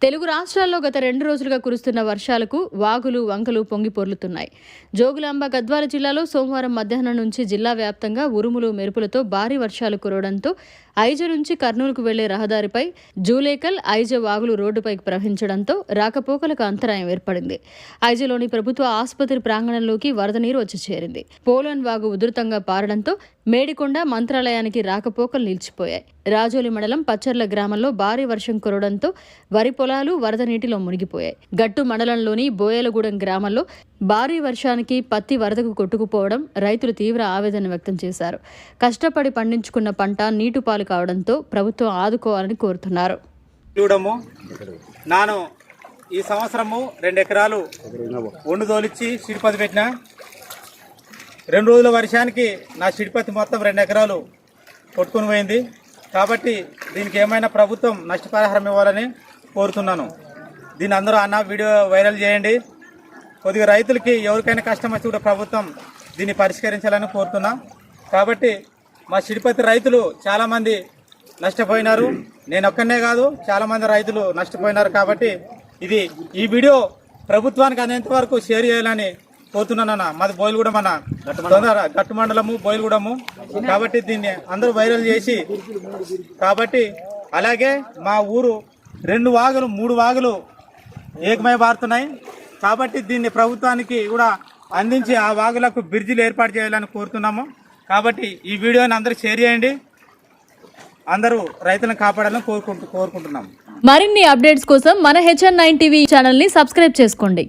తెలుగు రాష్ట్రాల్లో గత 2 రోజులుగా కురుస్తున్న వర్షాలకు వాగులు వంకలు పొంగి పొర్లుతున్నాయి. జోగులాంబ గద్వాల జిల్లాలో సోమవారం మధ్యాహ్నం నుంచి జిల్లా వ్యాప్తంగా ఉరుములు మెరుపులతో భారీ వర్షాలు కురవడంతో ఐజ నుంచి కర్నూలుకు వెళ్లే రహదారిపై జూలేకల్ ఐజ వాగులు రోడ్డుపైకి ప్రవహించడంతో రాకపోకలకు అంతరాయం ఏర్పడింది. ఐజలోని ప్రభుత్వ ఆసుపత్రి ప్రాంగణంలోకి వరద నీరు వచ్చి చేరింది. పోలన్ వాగు ఉధృతంగా పారడంతో మేడికొండ మంత్రాలయానికి రాకపోకలు నిలిచిపోయాయి. రాజోలి మండలం పచ్చర్ల గ్రామంలో భారీ వర్షం కురవడంతో వరి పొలాలు వరద నీటిలో మునిగిపోయాయి. గట్టు మండలంలోని బోయలగూడెం గ్రామంలో భారీ వర్షానికి పత్తి వరదకు కొట్టుకుపోవడం రైతులు తీవ్ర ఆవేదన వ్యక్తం చేశారు. కష్టపడి పండించుకున్న పంట నీటిపాలు కావడంతో ప్రభుత్వం ఆదుకోవాలని కోరుతున్నారు. నాను ఈ సంవత్సరము 2 ఎకరాలు ఒండు తోలిచ్చి సిడిపత్తి పెట్టిన 2 రోజుల వర్షానికి నా సిడిపత్తి మొత్తం 2 ఎకరాలు కొట్టుకుని పోయింది. కాబట్టి దీనికి ఏమైనా ప్రభుత్వం నష్టపరిహారం ఇవ్వాలని కోరుతున్నాను. దీన్ని అందరూ అన్న వీడియో వైరల్ చేయండి. కొద్దిగా రైతులకి ఎవరికైనా కష్టం వచ్చి కూడా ప్రభుత్వం దీన్ని పరిష్కరించాలని కోరుతున్నా. కాబట్టి మా సిడిపత్తి రైతులు చాలామంది నష్టపోయినారు. నేను ఒక్కనే కాదు, చాలామంది రైతులు నష్టపోయినారు. కాబట్టి ఈ వీడియో ప్రభుత్వానికి అనేంత వరకు షేర్ చేయాలని కోరుతున్నానన్న. మాది బోయిలగూడెం అన్న, గట్టు మండలము బోయిలగూడెము. కాబట్టి దీన్ని అందరూ వైరల్ చేసి, కాబట్టి అలాగే మా ఊరు 2 వాగులు 3 వాగులు ఏకమై పారుతున్నాయి. కాబట్టి దీన్ని ప్రభుత్వానికి కూడా అందించి ఆ వాగులకు బ్రిడ్జిలు ఏర్పాటు చేయాలని కోరుతున్నాము. కాబట్టి ఈ వీడియోని అందరూ షేర్ చేయండి. అందరూ రైతులను కాపాడాలని కోరుకుంటున్నాము. మరిన్ని అప్డేట్స్ కోసం మన HN9 టీవీ ఛానల్ని సబ్స్క్రైబ్ చేసుకోండి.